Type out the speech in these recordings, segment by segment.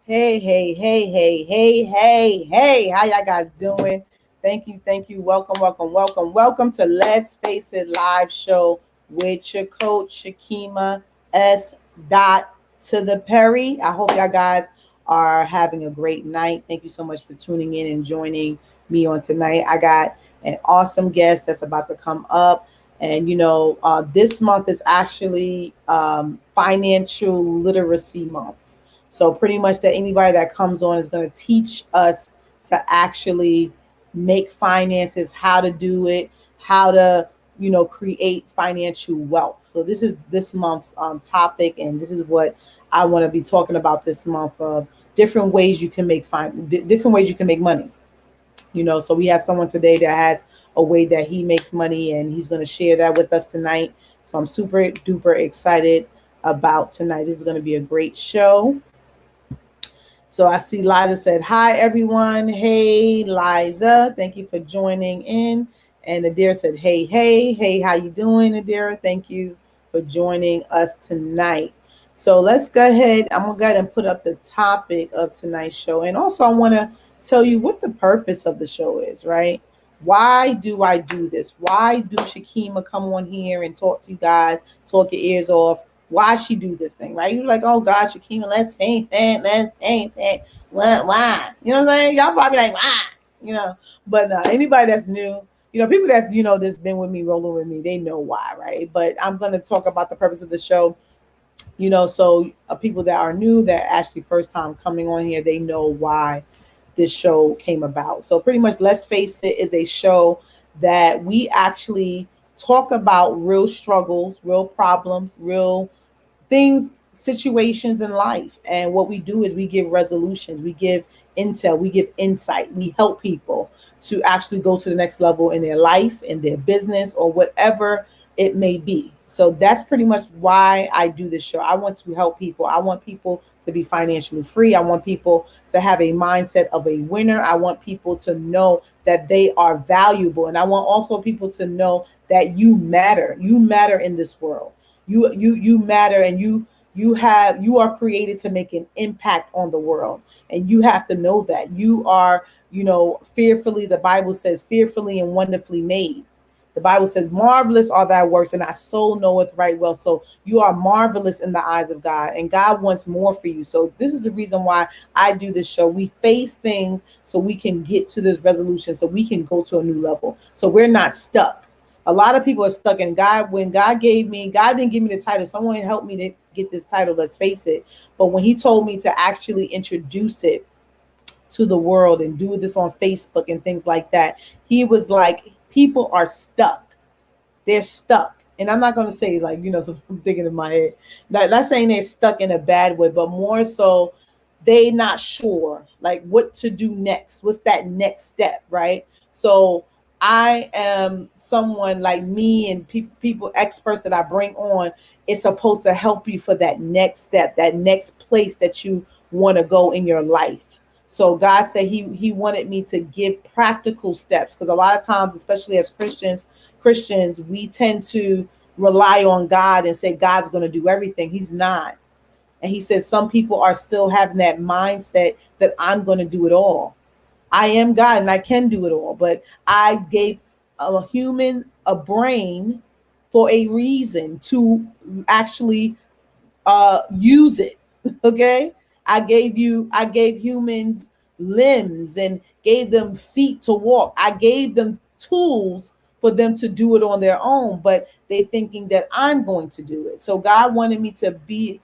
Hey, hey, hey, hey, hey, hey, hey. How y'all guys doing? Thank you, thank you. Welcome, welcome, welcome. Welcome to Let's Face It Live Show with your coach, Shakima S. Dot to the Perry. I hope y'all guys are having a great night. Thank you so much for tuning in and joining me on tonight. I got an awesome guest that's about to come up. And this month is actually Financial Literacy Month. So pretty much that anybody that comes on is going to teach us to actually make finances, how to do it, how to create financial wealth. So this is this month's topic, and this is what I want to be talking about this month of different ways you can make different ways you can make money. So we have someone today that has a way that he makes money, and he's going to share that with us tonight. So I'm super duper excited about tonight. This is going to be a great show. So I see Liza said, hi, everyone. Hey, Liza. Thank you for joining in. And Adira said, hey, hey, hey, how you doing, Adira? Thank you for joining us tonight. So let's go ahead. I'm going to go ahead and put up the topic of tonight's show. And also I want to tell you what the purpose of the show is, right? Why do I do this? Why do Shakima come on here and talk to you guys, talk your ears off? Why she do this thing, right? You're like, oh God, Shakima, let's faint that, let's faint that. Why? You know what I'm saying? Y'all probably like, why? But anybody that's new, people that's that's been with me, rolling with me, they know why, right? But I'm gonna talk about the purpose of the show. So people that are new, that actually first time coming on here, they know why this show came about. So pretty much, Let's Face It is a show that we actually talk about real struggles, real problems, real things, situations in life. And what we do is we give resolutions, we give intel, we give insight, we help people to actually go to the next level in their life, in their business, or whatever it may be. So that's pretty much why I do this show. I want to help people. I want people to be financially free. I want people to have a mindset of a winner. I want people to know that they are valuable. And I want also people to know that you matter. You matter in this world. You matter, and you are created to make an impact on the world, and you have to know that you are fearfully, the Bible says, fearfully and wonderfully made. The Bible says, marvelous are thy works, and thy soul knoweth right well. So you are marvelous in the eyes of God, and God wants more for you. So this is the reason why I do this show. We face things so we can get to this resolution, so we can go to a new level, so we're not stuck. A lot of people are stuck in God. When God didn't give me the title. Someone helped me to get this title, Let's Face It. But when he told me to actually introduce it to the world and do this on Facebook and things like that, he was like, people are stuck. They're stuck. And I'm not going to say so I'm thinking in my head. Not saying they're stuck in a bad way, but more so they not sure like what to do next. What's that next step, right? So I am someone like me, and people, experts that I bring on, is supposed to help you for that next step, that next place that you want to go in your life. So God said he wanted me to give practical steps, because a lot of times, especially as Christians, we tend to rely on God and say God's going to do everything. He's not. And he said some people are still having that mindset that I'm going to do it all. I am God and I can do it all, but I gave a human a brain for a reason to actually use it. Okay. I gave humans limbs and gave them feet to walk. I gave them tools for them to do it on their own, but they thinking that I'm going to do it. So God wanted me to be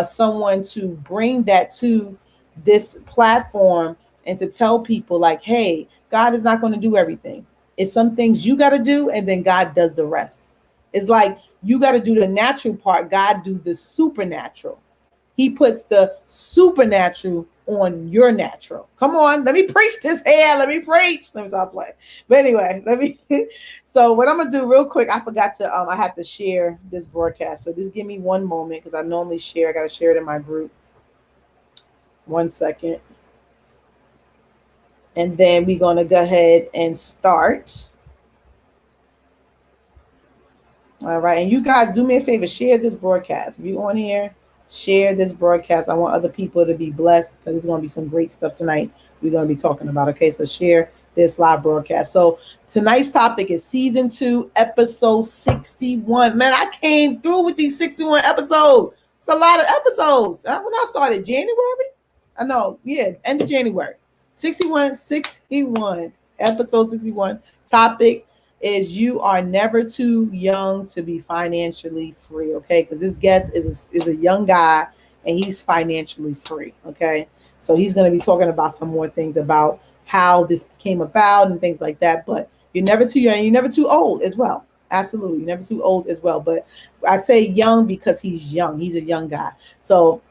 someone to bring that to this platform, and to tell people like, hey, God is not going to do everything. It's some things you got to do, and then God does the rest. It's like you got to do the natural part, God do the supernatural. He puts the supernatural on your natural. Come on, let me preach this here. Let me preach. Let me stop playing. But anyway, let me. So what I'm gonna do real quick, I forgot to. I had to share this broadcast. So just give me one moment, because I normally share. I gotta share it in my group. 1 second, and then we're gonna go ahead and start. All right, and you guys do me a favor, share this broadcast. If you're on here, Share this broadcast. I want other people to be blessed because there's going to be some great stuff tonight we're going to be talking about. Okay, so share this live broadcast. So tonight's topic is season 2, episode 61. Man, I came through with these 61 episodes. It's a lot of episodes. When I started January, I know, yeah, end of January. 61, episode 61. Topic is you are never too young to be financially free, okay? Because this guest is a young guy and he's financially free, okay? So he's going to be talking about some more things about how this came about and things like that. But you're never too young. You're never too old as well. Absolutely. You're never too old as well. But I say young because he's young. He's a young guy. So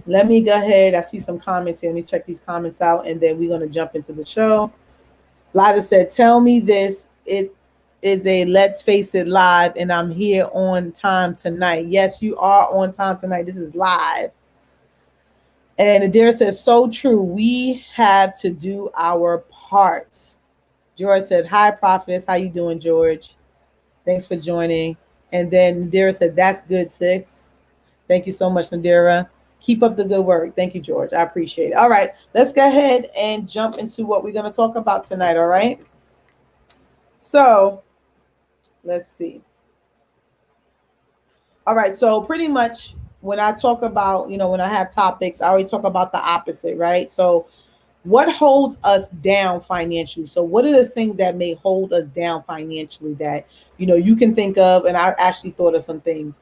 let me go ahead. I see some comments here. Let me check these comments out, and then we're going to jump into the show. Liza said, tell me this. It is a Let's Face It live, and I'm here on time tonight. Yes, you are on time tonight. This is live. And Adira says, so true. We have to do our part. George said, hi, Prophetess. How you doing, George? Thanks for joining. And then Nadira said, that's good, sis. Thank you so much, Nadira. Keep up the good work. Thank you, George. I appreciate it. All right, let's go ahead and jump into what we're going to talk about tonight, all right? So let's see. All right, so pretty much when I talk about, when I have topics, I always talk about the opposite, right? So what holds us down financially? So what are the things that may hold us down financially that, you can think of? And I actually thought of some things.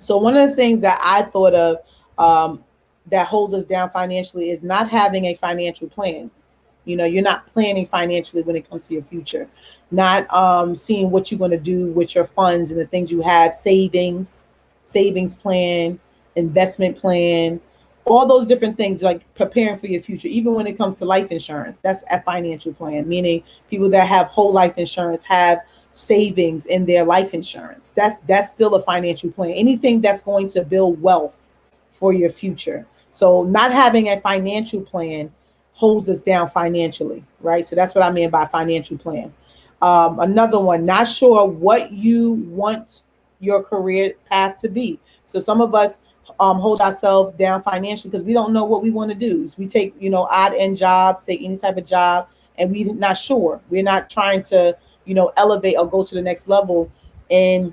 So one of the things that I thought of that holds us down financially is not having a financial plan. You're not planning financially when it comes to your future, not seeing what you're going to do with your funds and the things you have, savings plan, investment plan, all those different things, like preparing for your future. Even when it comes to life insurance, that's a financial plan, meaning people that have whole life insurance have savings in their life insurance. That's still a financial plan. Anything that's going to build wealth for your future. So not having a financial plan holds us down financially, right? So that's what I mean by financial plan. Another one, not sure what you want your career path to be. So some of us hold ourselves down financially because we don't know what we want to do. So we take, odd end jobs, take any type of job, and we're not sure. We're not trying to, elevate or go to the next level in,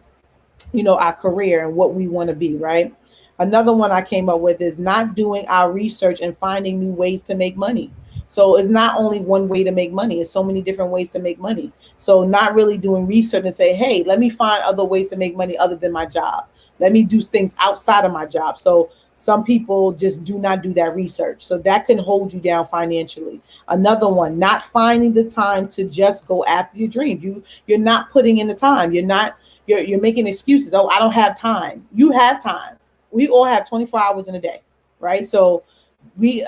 our career and what we want to be, right? Another one I came up with is not doing our research and finding new ways to make money. So it's not only one way to make money. It's so many different ways to make money. So not really doing research and say, hey, let me find other ways to make money other than my job. Let me do things outside of my job. So some people just do not do that research. So that can hold you down financially. Another one, not finding the time to just go after your dream. You're not putting in the time. You're making excuses. Oh, I don't have time. You have time. We all have 24 hours in a day, right? So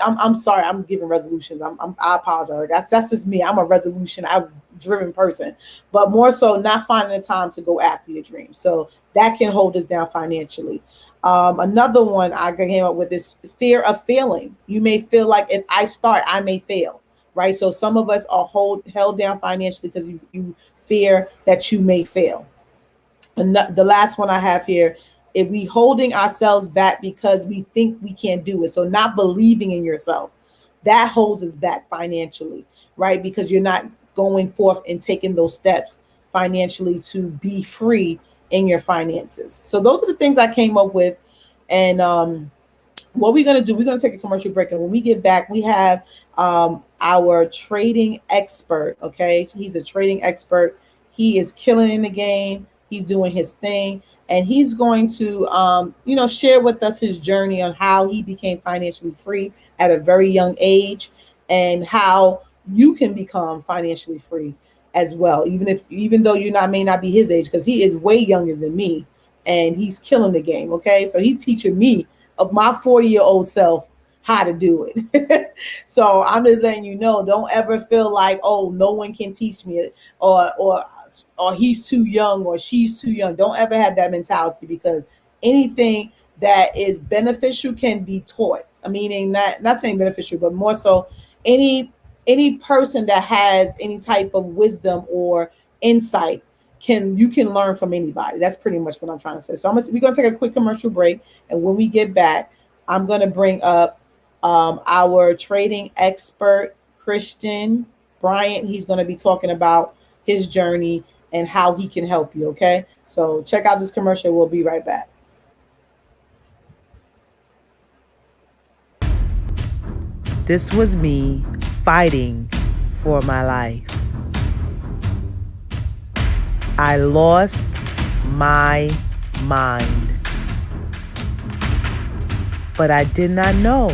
I'm sorry, I'm giving resolutions. I apologize. That's just me. I'm a driven person, but more so not finding the time to go after your dreams. So that can hold us down financially. Another one I came up with is fear of failing. You may feel like if I start, I may fail, right? So some of us are held down financially because you fear that you may fail. And the last one I have here, if we holding ourselves back because we think we can't do it. So not believing in yourself, that holds us back financially, right? Because you're not going forth and taking those steps financially to be free in your finances. So those are the things I came up with. And what we're going to do, we're going to take a commercial break. And when we get back, we have our trading expert. Okay. He's a trading expert. He is killing in the game. He's doing his thing. And he's going to, share with us his journey on how he became financially free at a very young age and how you can become financially free as well. Even though you may not be his age, because he is way younger than me and he's killing the game. Okay. So he's teaching me of my 40-year-old self how to do it. So I'm just letting you know, don't ever feel like, oh, no one can teach me, or he's too young or she's too young. Don't ever have that mentality, because anything that is beneficial can be taught. I mean, not saying beneficial, but more so any person that has any type of wisdom or insight you can learn from anybody. That's pretty much what I'm trying to say. So we're gonna take a quick commercial break, and when we get back, I'm gonna bring up our trading expert Christian Bryant. He's gonna be talking about his journey and how he can help you. Okay, so check out this commercial. We'll be right back. This was me fighting for my life. I lost my mind, but I did not know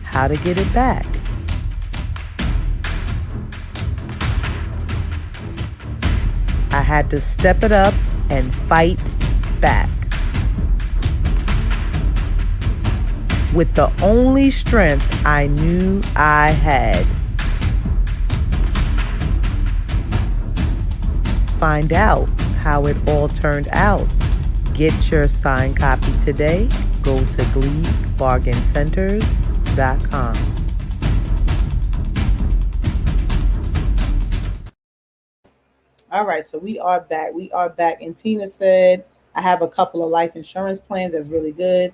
how to get it back. I had to step it up and fight back with the only strength I knew I had. Find out how it all turned out. Get your signed copy today. Go to GleeBargainCenters.com. All right, so we are back. We are back. And Tina said, I have a couple of life insurance plans. That's really good.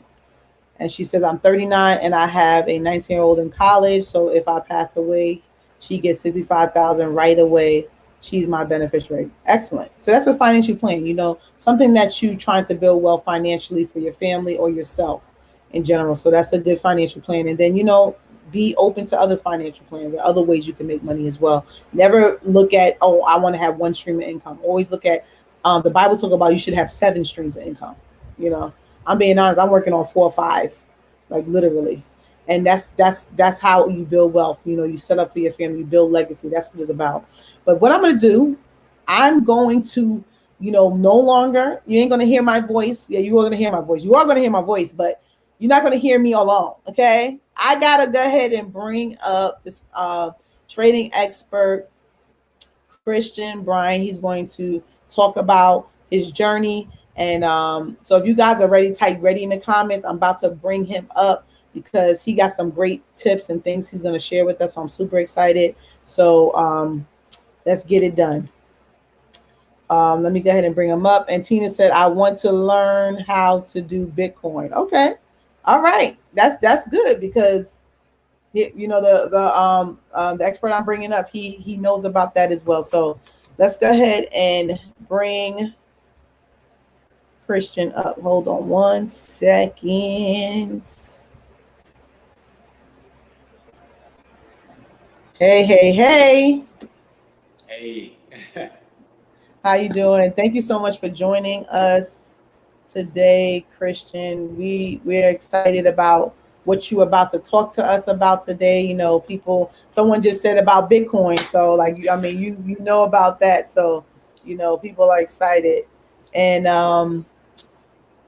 And she says, I'm 39 and I have a 19-year-old in college. So if I pass away, she gets $65,000 right away. She's my beneficiary. Excellent. So that's a financial plan, something that you trying to build wealth financially for your family or yourself in general. So that's a good financial plan. And then, be open to other financial plans or other ways you can make money as well. Never look at, oh, I want to have one stream of income. Always look at, the Bible talk about you should have 7 streams of income. I'm being honest, I'm working on 4 or 5, like literally. And that's how you build wealth. You set up for your family, you build legacy. That's what it's about. But what I'm going to do, I'm going to, no longer, you ain't going to hear my voice. Yeah, you are going to hear my voice. You are going to hear my voice, but you're not going to hear me alone. Okay. I got to go ahead and bring up this trading expert, Christian Bryant. He's going to talk about his journey. And so if you guys are ready, type ready in the comments. I'm about to bring him up because he got some great tips and things he's going to share with us. So I'm super excited. So let's get it done. Let me go ahead and bring him up. And Tina said, I want to learn how to do Bitcoin. Okay. All right. That's good because the expert I'm bringing up, he knows about that as well. So let's go ahead and bring Christian up. Hold on 1 second. Hey. Hey. How you doing? Thank you so much for joining us today, Christian. We're excited about what you're about to talk to us about today. Someone just said about Bitcoin. So you know about that. So, people are excited. And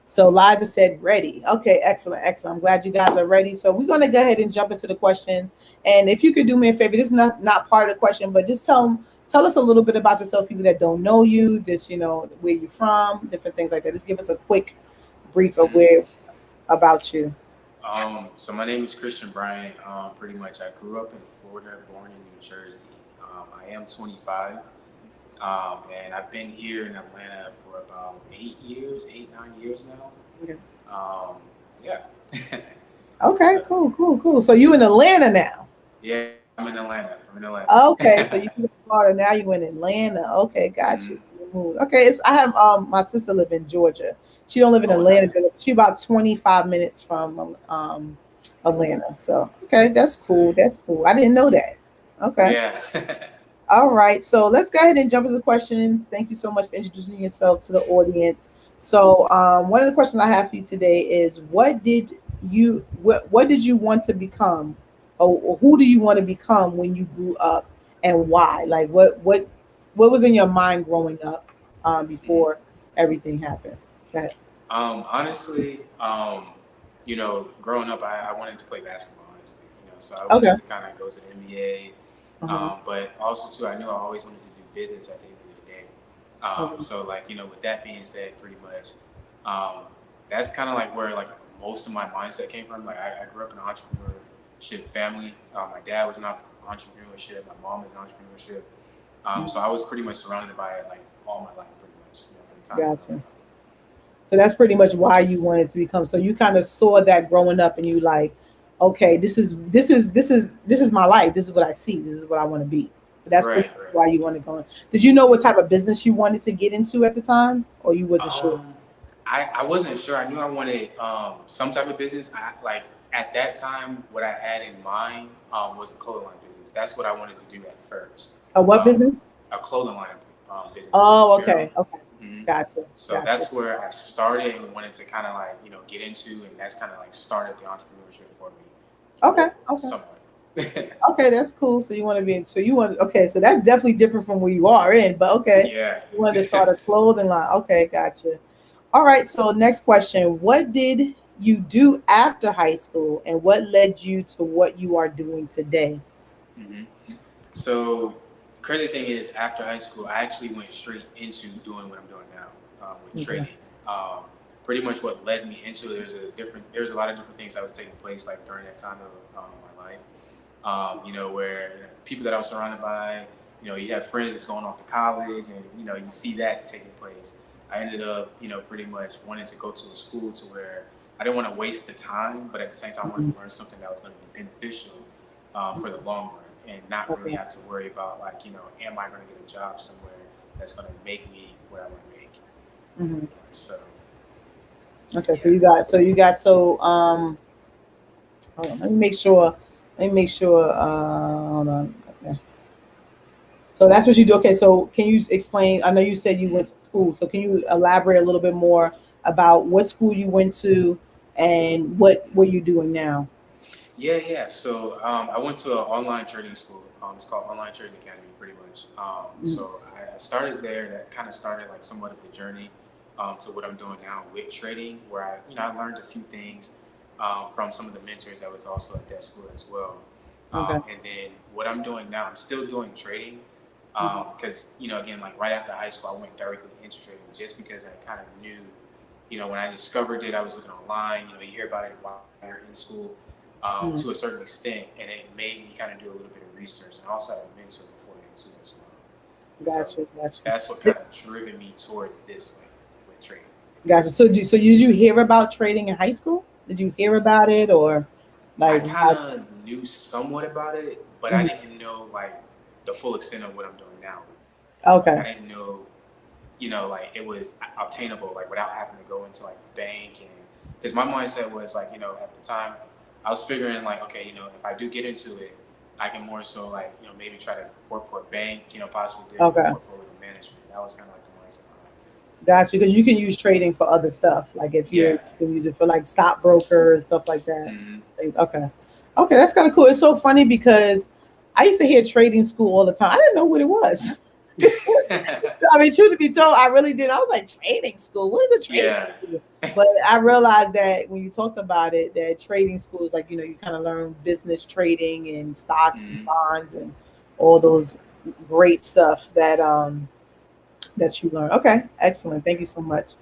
so Liza said ready. Okay, excellent. I'm glad you guys are ready. So we're going to go ahead and jump into the questions. And if you could do me a favor, this is not part of the question, but just tell us a little bit about yourself, people that don't know you, just, where you're from, different things like that. Just give us a quick brief of about you. So my name is Christian Bryant. Pretty much I grew up in Florida, born in New Jersey. I am 25. And I've been here in Atlanta for about 9 years now. Yeah. Okay, cool. So you in Atlanta now? Yeah, I'm in Atlanta. Okay, so you in Florida now. You in Atlanta? Okay, got you. Okay, I have my sister live in Georgia. She don't live in Atlanta. Nice. She about 25 minutes from Atlanta. So okay, that's cool. I didn't know that. Okay. Yeah. All right, so let's go ahead and jump into the questions. Thank you so much for introducing yourself to the audience. So one of the questions I have for you today is, what did you want to become, or who do you want to become when you grew up, and why? Like what was in your mind growing up before everything happened? Go ahead. Honestly, growing up, I wanted to play basketball. Honestly, so I wanted to kind of go to the NBA. But also too, I knew I always wanted to do business at the end of the day. So with that being said, pretty much, that's kind of like where most of my mindset came from. Like I grew up in an entrepreneurship family. My dad was in entrepreneurship. My mom was in entrepreneurship. So I was pretty much surrounded by it all my life, much, from the time. Gotcha. So that's pretty much why you wanted to become. So you kind of saw that growing up, and you like, okay, this is my life. This is what I see. This is what I want to be. So that's pretty Right, much right. why you wanted to go. Did you know what type of business you wanted to get into at the time, or you wasn't sure? I wasn't sure. I knew I wanted some type of business. At that time, what I had in mind was a clothing line business. That's what I wanted to do at first. A what business? A clothing line business. Oh, okay, okay, Mhm. gotcha. So Gotcha. that's where I started and wanted to kind of get into, and that's kind of started the entrepreneurship for me. Okay, okay, Somewhat. okay. That's cool. So you want to be. So you want. Okay, so that's definitely different from where you are in. But okay, Yeah. you wanted to start a clothing line. Okay, gotcha. All right. So next question: what did you do after high school, and what led you to what you are doing today? hmm So the crazy thing is, after high school, I actually went straight into doing what I'm doing now with Okay. trading. Um, Pretty much what led me into it, there's a lot of different things that was taking place during that time of my life. Where people that I was surrounded by, you have friends that's going off to college, and you see that taking place. I ended up, pretty much wanting to go to a school to where I didn't want to waste the time, but at the same time, I wanted to learn something that was going to be beneficial for the long run, and not really Okay. have to worry about am I going to get a job somewhere that's going to make me what I want to make. hmm So Okay. yeah. So hold on. Let me make sure. Hold on. Okay. So that's what you do. Okay, so can you explain? I know you said you went to school, so can you elaborate a little bit more about what school you went to and what you're doing now? Yeah. So I went to an online trading school. It's called Online Trading Academy, pretty much. Mm. So I started there. That kind of started somewhat of the journey to what I'm doing now with trading, where I learned a few things from some of the mentors that was also at that school as well. Okay. And then what I'm doing now, I'm still doing trading Mhm. because again, right after high school, I went directly into trading just because I kind of knew, when I discovered it, I was looking online. You hear about it while you're in school Mhm. to a certain extent, and it made me kind of do a little bit of research, and I also had a mentor before that too as well. So Gotcha. that's what kind of driven me towards this way with trading. Gotcha. Did you hear about trading in high school? Did you hear about it or I like kind of knew somewhat about it, but I Mhm. didn't know the full extent of what I'm doing now. I Okay. didn't know, it was obtainable, without having to go into the bank, and because my mindset was at the time, I was figuring okay, if I do get into it, I can more so maybe try to work for a bank, possibly do Okay. portfolio management. That was kind of the mindset Gotcha. Because you can use trading for other stuff. Like if you behind it. can use it for like stockbroker and stuff like that. Yeah. hmm Okay. Okay, that's kind of cool. It's so funny because I used to hear trading school all the time. I didn't know what it was. I mean, true to be told, I really did. I was like, trading school? What is a trading Yeah. school? But I realized that when you talk about it, that trading school is like, you kind of learn business trading and stocks and hmm bonds and all those great stuff that you learn. Okay, excellent. Thank you so much.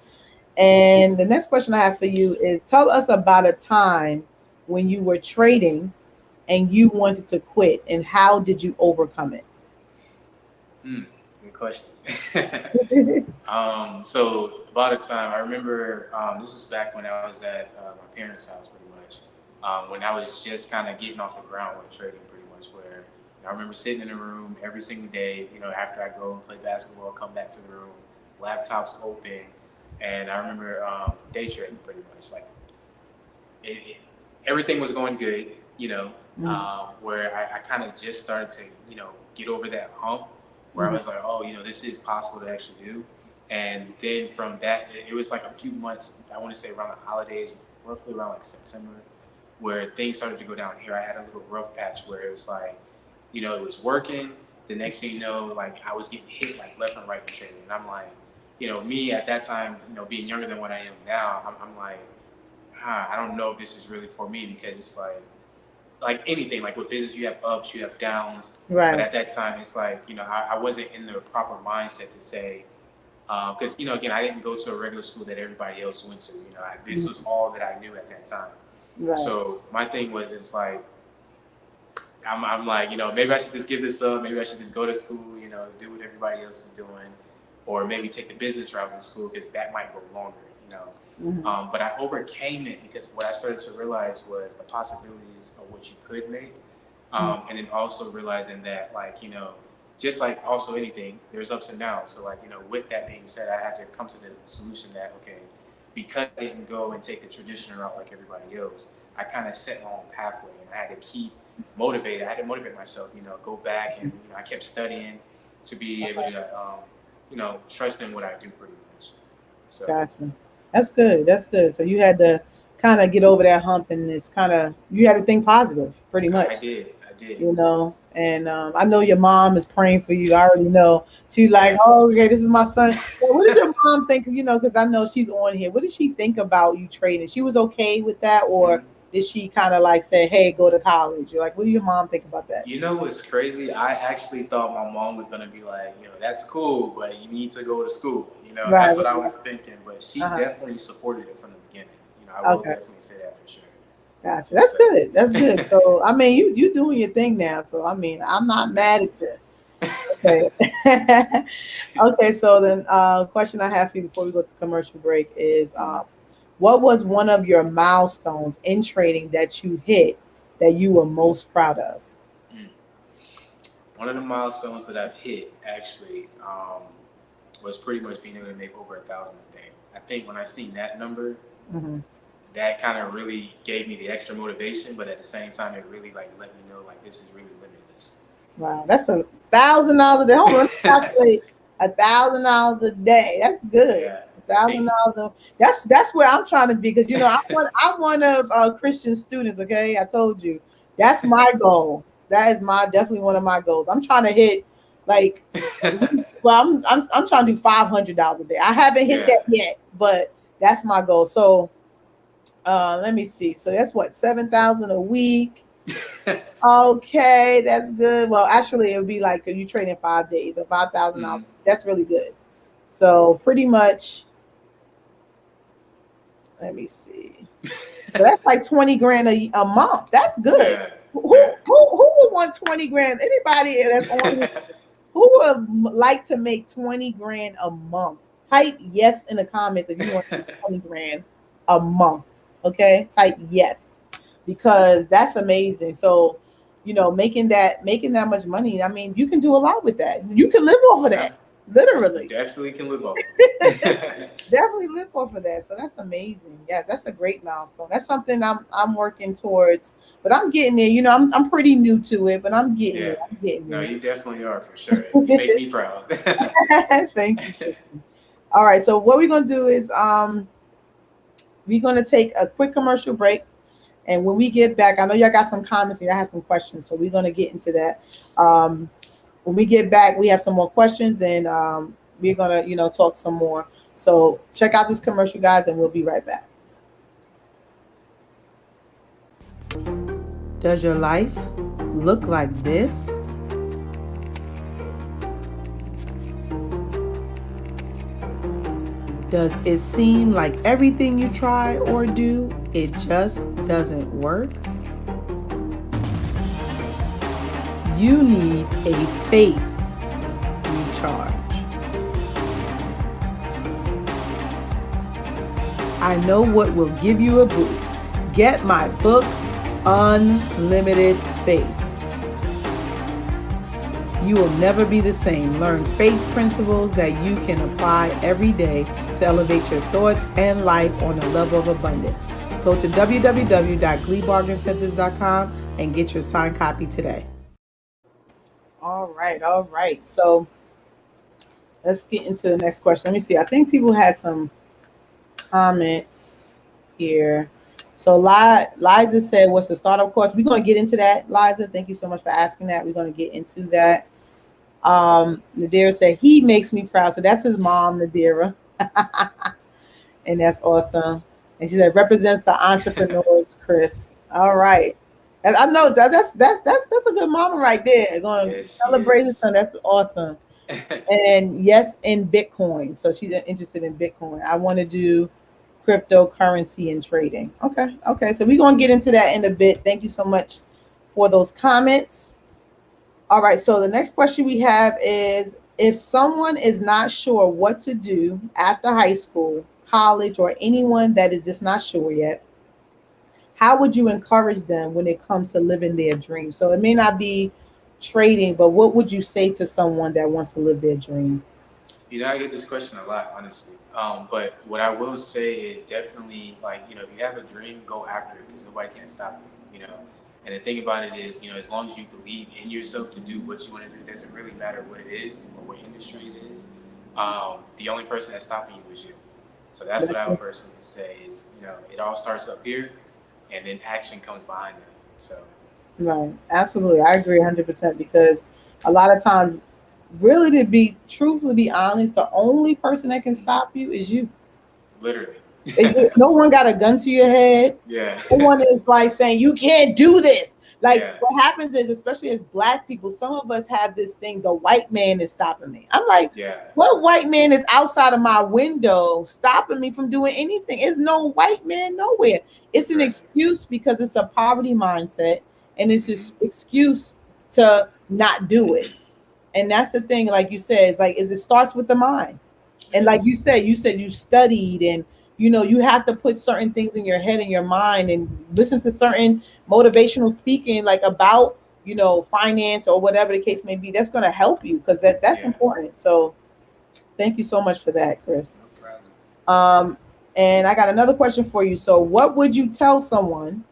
And the next question I have for you is tell us about a time when you were trading and you wanted to quit and how did you overcome Good question. it? So about a time, I remember this was back when I was at my parents' house, pretty much. When I was just kind of getting off the ground with trading, pretty much. Where I remember sitting in the room every single day. After I go and play basketball, come back to the room, laptops open, and I remember day trading, pretty much. It, everything was going good, Mm, where I kind of just started to, get over that hump where I mhm, was like, oh, this is possible to actually do. And then from that, it was a few months, I want to say around the holidays, roughly around September, where things started to go down here. I had a little rough patch where it was it was working. The next thing you know, I was getting hit left and right in trading. And I'm like, me at that time, being younger than what I am now, I'm like, I don't know if this is really for me because it's like anything, with business, you have ups, you have downs. But right. at that time, it's I wasn't in the proper mindset to say, because, again, I didn't go to a regular school that everybody else went to. This Mhm, was all that I knew at that time. right. So my thing was, it's I'm like, maybe I should just give this up. Maybe I should just go to school, do what everybody else is doing. or maybe take the business route in school because that might go longer, you know. Mm-hmm. But I overcame it because what I started to realize was the possibilities of what you could make. And then also realizing that, like, you know, just like also anything, there's ups and downs. So, like, you know, with that being said, I had to come to the solution that, okay, because I didn't go and take the traditional route like everybody else, I kind of set my own pathway, and I had to keep motivated. I had to motivate myself, you know, go back, and, you know, I kept studying to be able to, you know, trust in what I do pretty much. So. Gotcha. That's good. That's good. So you had to kind of get over that hump, and it's kind of, you had to think positive, pretty much. I did. You know, and I know your mom is praying for you. I already know. She's like, oh, okay, this is my son. Well, what did your mom think? You know, because I know she's on here. What did she think about you trading? She was okay with that, or did she kind of like say, hey, go to college? You're like, what do your mom think about that? You know what's crazy? I actually thought my mom was going to be like, you know, that's cool, but you need to go to school. You know, that's what I was thinking. But she definitely supported it from the beginning. You know, I will definitely say that for sure. Gotcha. That's good. That's good. So, I mean, you doing your thing now. So, I mean, I'm not mad at you. Okay. Okay. So then, question I have for you before we go to commercial break is, what was one of your milestones in trading that you hit that you were most proud of? One of the milestones that I've hit actually was pretty much being able to make over 1,000 a day. I think when I seen that number, that kind of really gave me the extra motivation, but at the same time, it really like let me know like this is really limitless. Wow, that's $1,000 a day. Hold on, calculate $1,000 a day. That's good. Yeah. $1,000. That's where I'm trying to be, because you know I'm one of Christian students. Okay, I told you that's my goal. That is definitely one of my goals. I'm trying to hit like, well, I'm trying to do $500 a day. I haven't hit that yet, but that's my goal. So let me see. So that's what, 7,000 a week. Okay, that's good. Well, actually, it would be like you trade in 5 days, so $5,000. That's really good. So pretty much. Let me see. So that's like 20 grand a month. That's good. Yeah. Who would want 20 grand? Anybody that's on here, who would like to make 20 grand a month? Type yes in the comments if you want 20 grand a month. Okay, type yes, because that's amazing. So, you know, making that much money, I mean, you can do a lot with that. You can live off of that. Literally. Definitely can live off. Definitely live off of that. So that's amazing. Yes, that's a great milestone. That's something I'm working towards, but I'm getting there. You know, I'm pretty new to it, but I'm getting there. I'm getting there. No, you definitely are for sure. You make me proud. Thank you. All right. So what we're gonna do is we're gonna take a quick commercial break, and when we get back, I know y'all got some comments and I have some questions, so we're gonna get into that. When we get back, we have some more questions, and we're gonna, you know, talk some more. So check out this commercial, guys, and we'll be right back. Does your life look like this? Does it seem like everything you try or do, it just doesn't work? You need a faith recharge. I know what will give you a boost. Get my book, Unlimited Faith. You will never be the same. Learn faith principles that you can apply every day to elevate your thoughts and life on a level of abundance. Go to www.gleebargaincenters.com and get your signed copy today. All right. So let's get into the next question. Let me see. I think people had some comments here. So Liza said, what's the startup course? We're going to get into that, Liza. Thank you so much for asking that. We're going to get into that. Nadira said, he makes me proud. So that's his mom, Nadira. And that's awesome. And she said, represents the entrepreneurs, Chris. All right. And I know that's a good mama right there. Going to celebrate his son. That's awesome. And yes, in Bitcoin. So she's interested in Bitcoin. I want to do cryptocurrency and trading. Okay. So we're going to get into that in a bit. Thank you so much for those comments. All right. So the next question we have is, if someone is not sure what to do after high school, college, or anyone that is just not sure yet, how would you encourage them when it comes to living their dream? So it may not be trading, but what would you say to someone that wants to live their dream? You know, I get this question a lot, honestly. But what I will say is definitely like, you know, if you have a dream, go after it because nobody can stop you, you know. And the thing about it is, you know, as long as you believe in yourself to do what you want to do, it doesn't really matter what it is or what industry it is. The only person that's stopping you is you. So that's what I would personally say is, you know, it all starts up here and then action comes behind that. So, Right. Absolutely. I agree 100% because a lot of times, really to be truthfully be honest, the only person that can stop you is you. literally. No one got a gun to your head. Yeah. No one is like saying you can't do this. Like Yeah. what happens is, especially as Black people, some of us have this thing: the white man is stopping me. I'm like, Yeah. what white man is outside of my window stopping me from doing anything? It's no white man nowhere. It's an Right. excuse because it's a poverty mindset, and it's Mhm. an excuse to not do it. And that's the thing, like you said, it's like it starts with the mind. And like Yes. you said you studied, and you know you have to put certain things in your head and your mind and listen to certain motivational speaking like about, you know, finance or whatever the case may be. That's going to help you because that's Yeah. important. So thank you so much for that, Chris. No problem. And I got another question for you. So what would you tell someone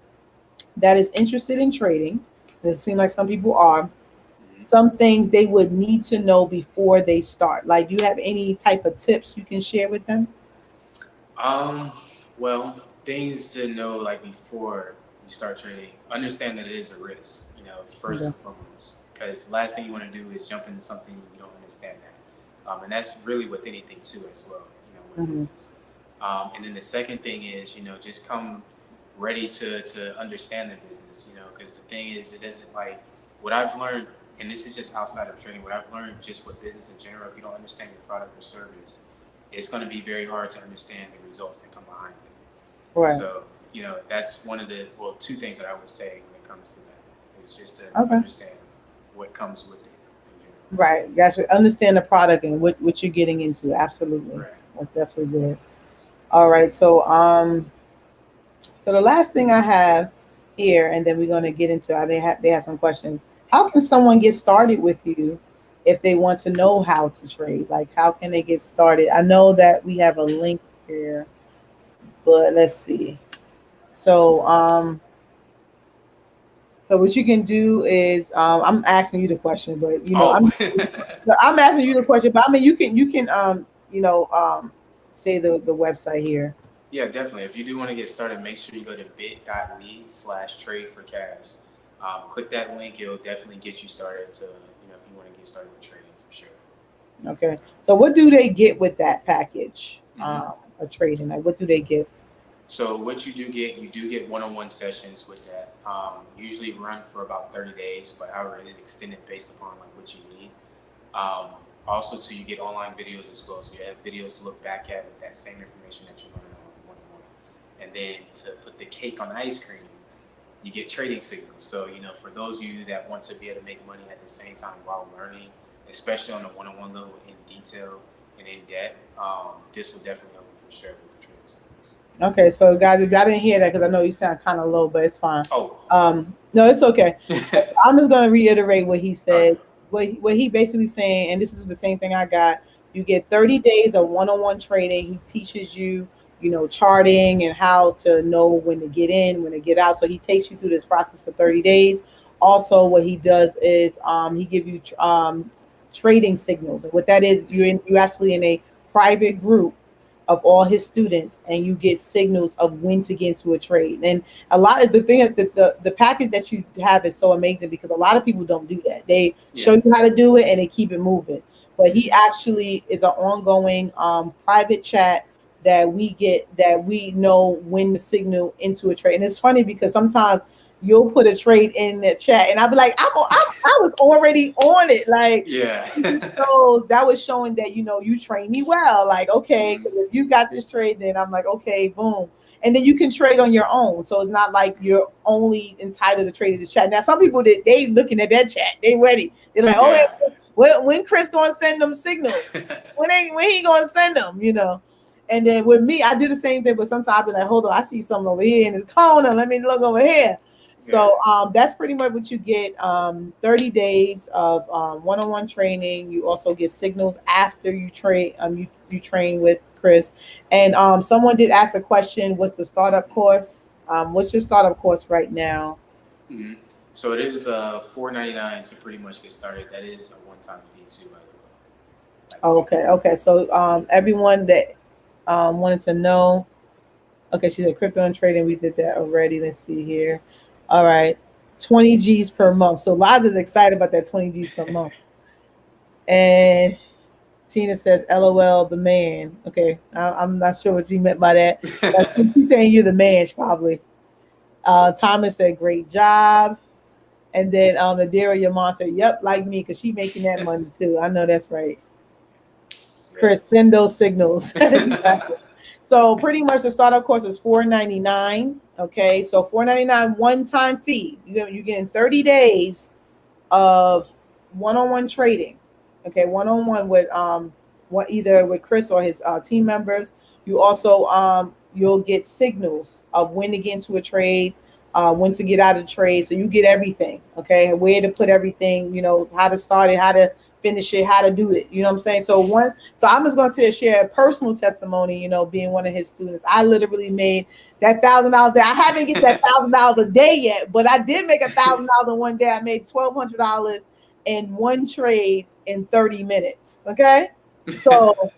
that is interested in trading? It seems like some people are. Mhm. Some things they would need to know before they start. Like, do you have any type of tips you can share with them? Um, well, things to know like before you start trading, understand that it is a risk, you know, first Okay. and foremost. Because last thing you want to do is jump into something you don't understand that. And that's really with anything too as well, you know, with Mhm. business. And then the second thing is, you know, just come ready to understand the business, you know, because the thing is, it isn't like what I've learned, and this is just outside of trading, what I've learned just with business in general, if you don't understand your product or service, it's going to be very hard to understand the results that come behind it. Right. So, you know, that's one of the, well, two things that I would say when it comes to that is just to Okay. understand what comes with it in general. Right. Gotcha. Understand the product and what you're getting into. Absolutely. Right. That's definitely good. All right. So the last thing I have here, and then we're gonna get into they have some questions. How can someone get started with you if they want to know how to trade? Like how can they get started? I know that we have a link here, but let's see. So so what you can do is I'm asking you the question, but you know Oh, I'm asking you the okay. question, but I mean you can you know say the website here. Yeah, definitely. If you do want to get started, make sure you go to bit.ly/trade for cash. Click that link. It'll definitely get you started to, you know, if you want to get started with trading for sure. Okay. So what do they get with that package? Mhm. A trading? Like what do they get? So what you do get one-on-one sessions with that. Usually run for about 30 days, but however it is extended based upon like what you need. Um, Also, too, you get online videos as well, so you have videos to look back at with that same information that you learned on one-on-one. And then to put the cake on ice cream, you get trading signals. So, you know, for those of you that want to be able to make money at the same time while learning, especially on a one-on-one level in detail and in depth, this will definitely help you for sure with the trading signals. Okay, so guys, if y'all didn't hear that, because I know you sound kind of low, but it's fine. Oh, No, it's okay. okay. I'm just gonna reiterate what he Okay. said. What he basically saying, and this is the same thing I got. You get 30 days of one-on-one trading. He teaches you, you know, charting and how to know when to get in, when to get out. So he takes you through this process for 30 days. Also, what he does is he give you trading signals, and what that is, you actually in a private group of all his students, and you get signals of when to get into a trade. And a lot of the thing that the package that you have is so amazing because a lot of people don't do that. They show Yeah. you how to do it and they keep it moving. But he Mhm. actually is an ongoing private chat that we get, that we know when to signal into a trade. And it's funny because sometimes you'll put a trade in the chat and I'll be like, I was already on it. Like Yeah. shows that was showing that you know you train me well. Like okay, Mhm. 'cause if you got this trade, then I'm like okay, boom, and then you can trade on your own. So it's not like you're only entitled to trade in this chat. Now some people that they looking at that chat, they ready. They're like, oh, Yeah. When Chris gonna send them signals? when he gonna send them? And then with me, I do the same thing, but sometimes I'll be like, hold on, I see something over here in this corner. Let me look over here. So that's pretty much what you get. 30 days of one-on-one training. You also get signals after you train. You train with Chris. And someone did ask a question. What's the startup course? What's your startup course right now? Mm-hmm. So it is $4.99 to pretty much get started. That is a one-time fee too, by the way. Okay. So everyone that wanted to know. Okay, she said crypto and trading. We did that already. Let's see here. All right, 20 G's per month. So Liza's excited about that 20 G's per month. And Tina says, LOL, the man. Okay, I'm not sure what she meant by that. She's saying you're the man, probably. Thomas said, great job. And then Nadira, your mom said, yep, like me, because she's making that money too. I know that's right. Chris, send those signals. So pretty much the startup course is $4.99. Okay, so $4.99 one-time fee. You're getting 30 days of one-on-one trading. Okay, one-on-one with either with Chris or his team members. You also you'll get signals of when to get into a trade, when to get out of the trade. So you get everything. Okay, where to put everything. How to start it, how to finish it, how to do it. You know what I'm saying? So I'm just going to share a personal testimony, being one of his students. I literally made that $1,000 day. I haven't get that $1,000 a day yet, but I did make $1,000 in one day. I made $1,200 in one trade in 30 minutes. Okay. So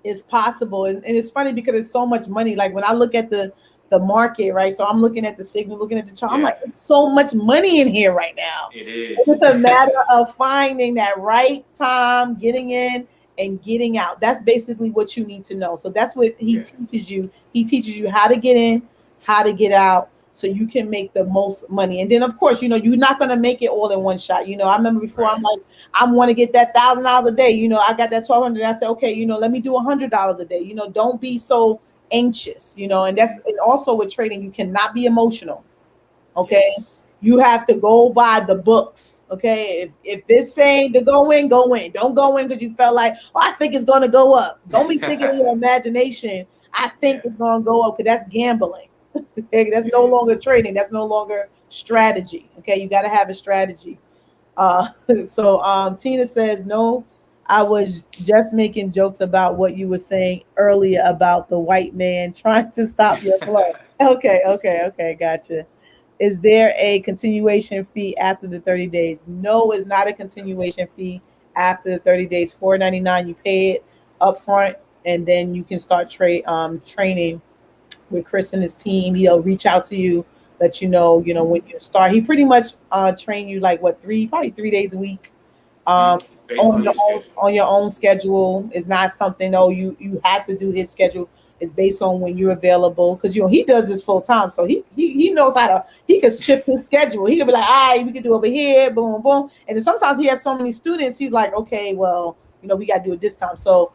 it's possible. And it's funny because it's so much money. Like when I look at the market, right? So I'm looking at the signal, looking at the chart. I'm like, it's so much money in here right now. It is. It's a matter of finding that right time, getting in and getting out. That's basically what you need to know. So that's what he teaches you. He teaches you how to get in, how to get out, so you can make the most money. And then of course, you're not going to make it all in one shot. I remember before I'm like, I want to get that $1,000 a day. I got that $1,200. I said, okay, let me do $100 a day. Don't be so anxious, and also with trading, you cannot be emotional. Okay. Yes. You have to go by the books. Okay. If it's saying to go in, don't go in because you felt like, I think it's going to go up. Don't be thinking in your imagination, I think it's going to go up, because that's gambling. Okay? That's no longer trading. That's no longer strategy. Okay. You got to have a strategy. So Tina says, no, I was just making jokes about what you were saying earlier about the white man trying to stop your flow. Okay. Gotcha. Is there a continuation fee after the 30 days? No, it's not a continuation fee after the 30 days. $4.99. You pay it up front, and then you can start training with Chris and his team. He'll reach out to you, let you know, when you start. He pretty much train you like probably 3 days a week. On your own schedule. It's not something you have to do his schedule. It's based on when you're available, because he does this full time, so he knows he can shift his schedule. He can be like, all right, we can do over here, boom, boom. And then sometimes he has so many students, he's like, okay, well, we got to do it this time. So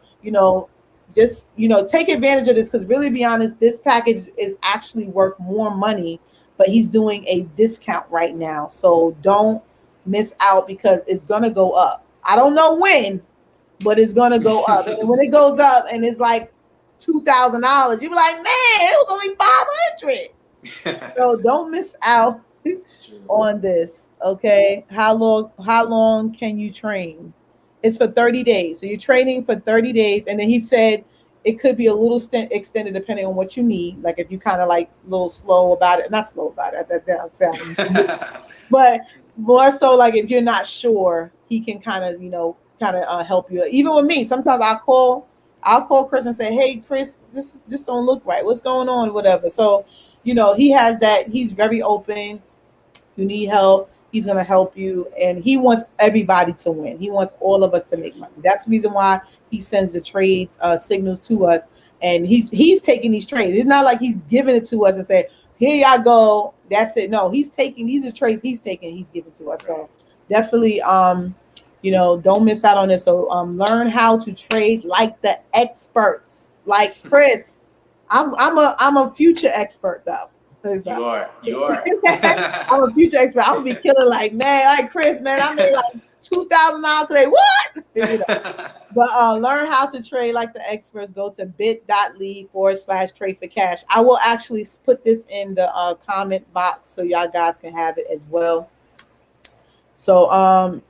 just take advantage of this, because really, be honest, this package is actually worth more money, but he's doing a discount right now. So don't miss out, because it's gonna go up. I don't know when, but it's gonna go up. And when it goes up and it's like $2,000, you be like, man, it was only $500. So don't miss out on this. Okay. How long can you train? It's for 30 days. So you're training for 30 days. And then he said it could be a little extended depending on what you need. Like if you kind of like a little slow about it, not slow about it, but more so like if you're not sure, he can kind of help you. Even with me, sometimes I'll call Chris and say, hey, Chris, this don't look right. What's going on? Whatever. So, he has that. He's very open. You need help, he's going to help you. And he wants everybody to win. He wants all of us to make money. That's the reason why he sends the trades signals to us. And he's taking these trades. It's not like he's giving it to us and say, here y'all go. That's it. No, these are trades he's taking, he's giving to us. So definitely, don't miss out on this. So learn how to trade like the experts, like Chris. I'm a future expert though. You are. I'm a future expert. I'm gonna be killing like Chris, man. I made like $2,000 today. What? But learn how to trade like the experts. Go to bit.ly/trade for cash. I will actually put this in the comment box so y'all guys can have it as well. So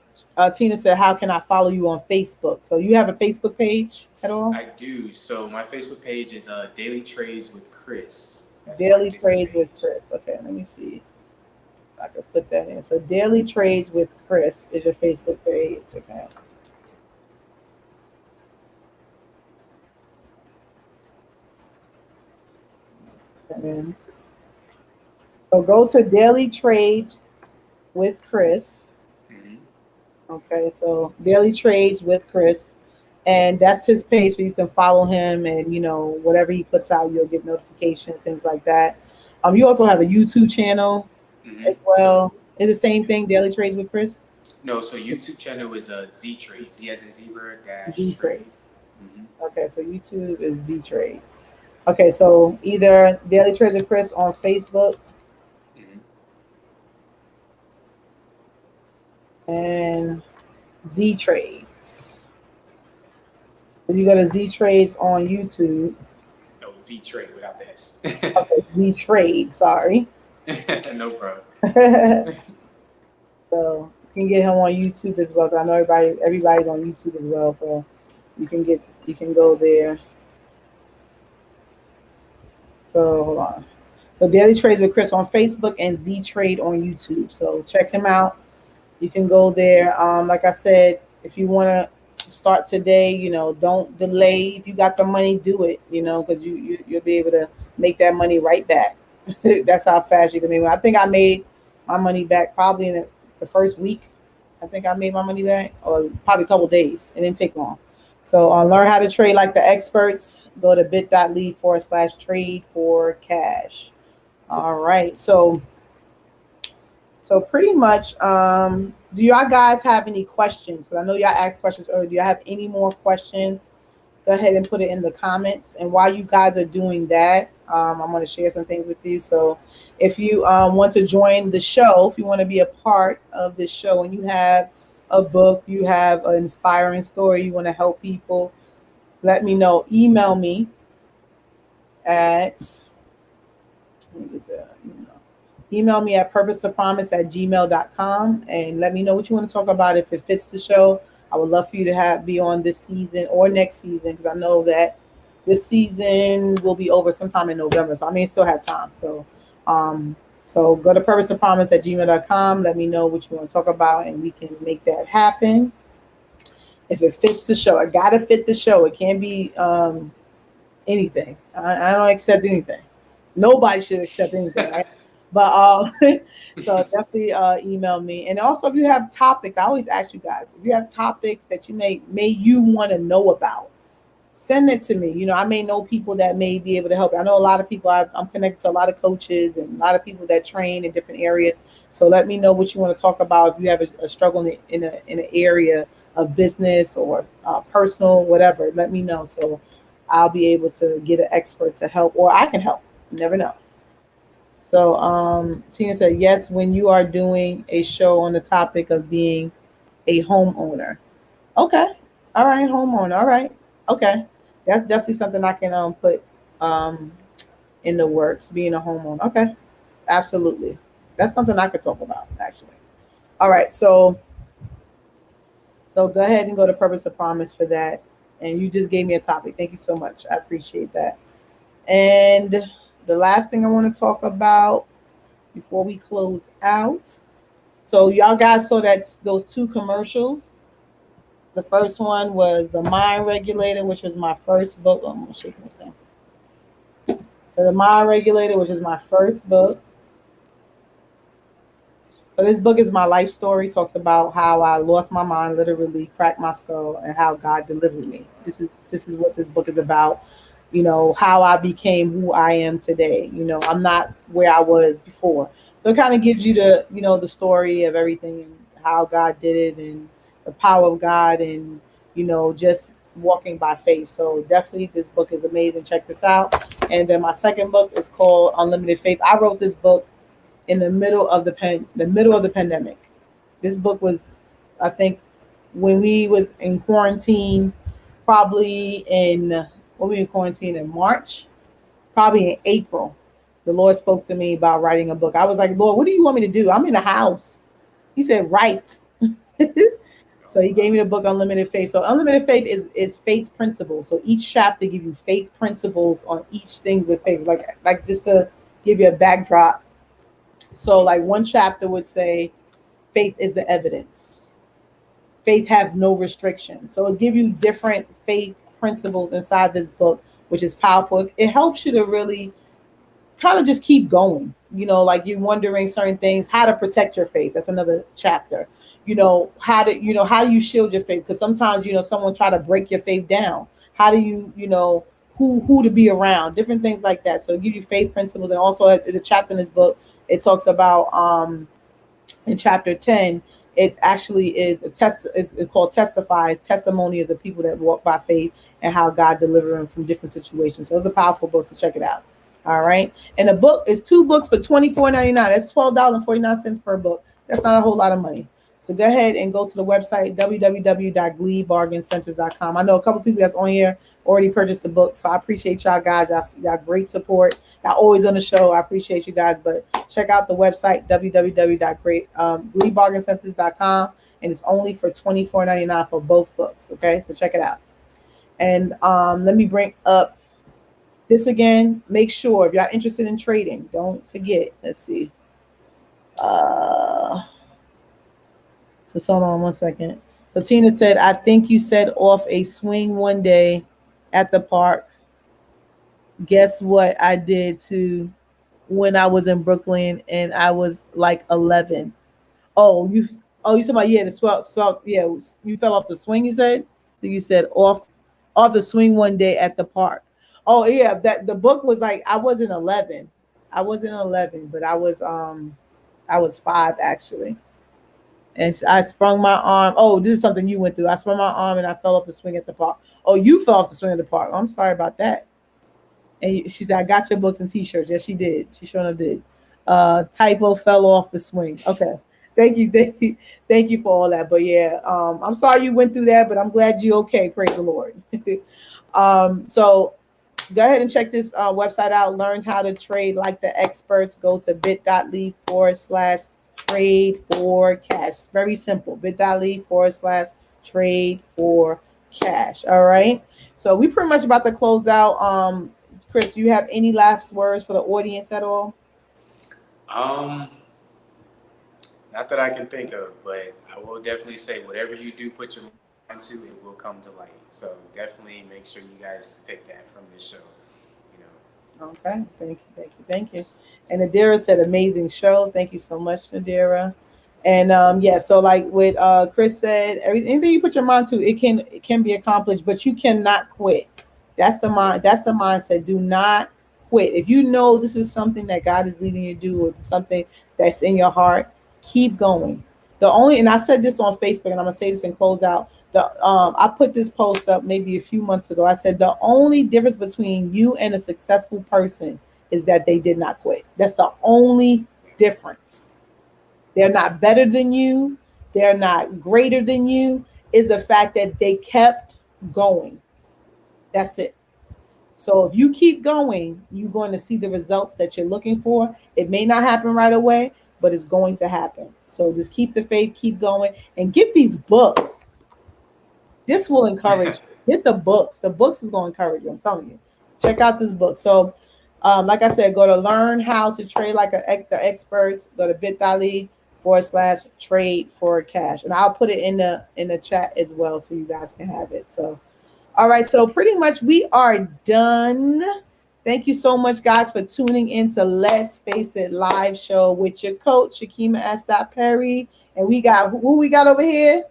Tina said, how can I follow you on Facebook? So you have a Facebook page at all? I do. So my Facebook page is Daily Trades with Chris. That's Daily Trades with Chris. Okay, let me see. I could put that in. So Daily Trades with Chris is your Facebook page. Okay. And so go to Daily Trades with Chris. Okay, so Daily Trades with Chris, and that's his page, so you can follow him, and whatever he puts out, you'll get notifications, things like that. You also have a YouTube channel as well. Is the same thing, Daily Trades with Chris? No, so YouTube channel is Z Trades. Z as in zebra dash Z Trades. Okay, so YouTube is Z Trades. Okay, so either Daily Trades with Chris on Facebook. And Z Trades. If you go to Z Trades on YouTube. No, Z Trade without the S. Okay, Z Trade, sorry. No problem. So you can get him on YouTube as well. Cause I know everybody's on YouTube as well. So you can go there. So hold on. So Daily Trades with Chris on Facebook and Z Trade on YouTube. So check him out. You can go there. Like I said, if you want to start today, don't delay. If you got the money, do it, because you'll be able to make that money right back. That's how fast you can make it. I think I made my money back probably in the first week. I think I made my money back, or probably a couple days. It didn't take long. So learn how to trade like the experts. Go to bit.ly/trade for cash. All right. So pretty much, do y'all guys have any questions? Because I know y'all asked questions earlier. Do y'all have any more questions? Go ahead and put it in the comments. And while you guys are doing that, I'm going to share some things with you. So if you want to join the show, if you want to be a part of this show and you have a book, you have an inspiring story, you want to help people, let me know. Email me at... Email me at purposeofpromise@gmail.com and let me know what you want to talk about. If it fits the show, I would love for you to be on this season or next season, because I know that this season will be over sometime in November. So I may still have time. So go to purposeofpromise@gmail.com. Let me know what you want to talk about and we can make that happen. If it fits the show, it got to fit the show. It can't be anything. I don't accept anything. Nobody should accept anything, right? But so definitely email me. And also, if you have topics, I always ask you guys, if you have topics that you may you want to know about, send it to me. I may know people that may be able to help. I know a lot of people. I'm connected to a lot of coaches and a lot of people that train in different areas. So let me know what you want to talk about. If you have a struggle in an area of business or personal, whatever, let me know. So I'll be able to get an expert to help, or I can help. You never know. So Tina said, yes, when you are doing a show on the topic of being a homeowner. Okay. All right. Homeowner. All right. Okay. That's definitely something I can put in the works, being a homeowner. Okay. Absolutely. That's something I could talk about, actually. All right. So go ahead and go to Purpose of Promise for that. And you just gave me a topic. Thank you so much. I appreciate that. And the last thing I want to talk about before we close out. So y'all guys saw those two commercials. The first one was The Mind Regulator, which was my first book. I'm going to shake this down. So The Mind Regulator, which is my first book. So this book is my life story. Talks about how I lost my mind, literally cracked my skull, and how God delivered me. This is what this book is about. How I became who I am today. I'm not where I was before. So it kind of gives you the story of everything and how God did it and the power of God and, just walking by faith. So definitely this book is amazing. Check this out. And then my second book is called Unlimited Faith. I wrote this book in the middle of the pandemic. This book was I think when we was in quarantine, probably in when we were in quarantine in March, probably in April, the Lord spoke to me about writing a book. I was like, Lord, what do you want me to do? I'm in the house. He said, write. So he gave me the book Unlimited Faith. So Unlimited Faith is faith principles. So each chapter give you faith principles on each thing with faith. Like just to give you a backdrop. So like one chapter would say faith is the evidence. Faith have no restrictions. So it give you different faith principles inside this book, which is powerful. It helps you to really kind of just keep going. Like you're wondering certain things, how to protect your faith. That's another chapter. How do you shield your faith? Because sometimes, someone try to break your faith down. How do you, who to be around, different things like that. So it gives you faith principles. And also the chapter in this book, it talks about, in chapter 10, it actually is it's called Testifies. Testimony is of people that walk by faith and how God delivered them from different situations. So it's a powerful book, so check it out. All right. And the book is 2 books for $24.99. That's $12.49 per book. That's not a whole lot of money. So go ahead and go to the website, www.gleebargaincenters.com. I know a couple people that's on here already purchased the book. So I appreciate y'all guys. Y'all great support. Y'all always on the show. I appreciate you guys. But check out the website, www.gleebargaincenters.com. And it's only for $24.99 for both books. Okay. So check it out. And let me bring up this again. Make sure if y'all interested in trading, don't forget. Let's see. So hold on one second. So Tina said, I think you set off a swing one day at the park. Guess what I did too when I was in Brooklyn and I was like 11. You talking about, yeah, the swell, yeah, you fell off the swing, you said? You said off the swing one day at the park. Oh yeah, that the book was like, I wasn't 11. But I was 5 actually. And I sprung my arm. Oh, this is something you went through. I sprung my arm and I fell off the swing at the park. Oh, you fell off the swing at the park. Oh, I'm sorry about that. And she said, I got your books and t-shirts. Yes, she did. She sure enough did. Typo fell off the swing. Okay. Thank you for all that. But yeah, I'm sorry you went through that, but I'm glad you're okay. Praise the Lord. So go ahead and check this website out. Learn how to trade like the experts. Go to bit.ly/trade for cash. Very simple. bit.ly/trade for cash. All right. So we pretty much about to close out. Chris, you have any last words for the audience at all? Not that I can think of, but I will definitely say whatever you do put your mind to, it will come to light. So definitely make sure you guys take that from this show. Okay. Thank you. And Nadira said, amazing show. Thank you so much, Nadira. And so like what Chris said, anything you put your mind to, it can be accomplished, but you cannot quit. That's the mindset. Do not quit. If you know this is something that God is leading you to do, or something that's in your heart, keep going. And I said this on Facebook, and I'm gonna say this and close out. I put this post up maybe a few months ago. I said the only difference between you and a successful person is that they did not quit. That's the only difference. They're not better than you. They're not greater than you. Is the fact that they kept going. That's it. So if you keep going, you're going to see the results that you're looking for. It may not happen right away, but it's going to happen. So just keep the faith, keep going, and get these books. This will encourage you. Get the books. The books is going to encourage you. I'm telling you. Check out this book. So, like I said, go to learn how to trade like the experts. Go to bit.ly/trade for cash, and I'll put it in the chat as well, so you guys can have it. So, all right. So pretty much we are done. Thank you so much, guys, for tuning in to Let's Face It live show with your coach, Shakima S. Perry, and we got who we got over here.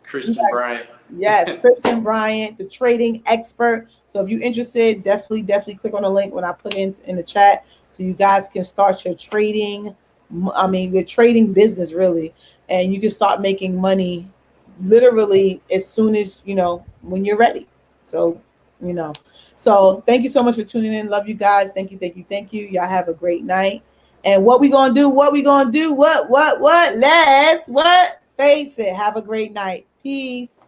Christian Bryant. Yes, Christian Bryant, the trading expert. So if you're interested, definitely click on the link when I put in the chat, so you guys can start your trading. Your trading business really, and you can start making money literally as soon as when you're ready. So So thank you so much for tuning in. Love you guys. Thank you. Y'all have a great night. And what we gonna do? What? Let's face it. Have a great night. Peace.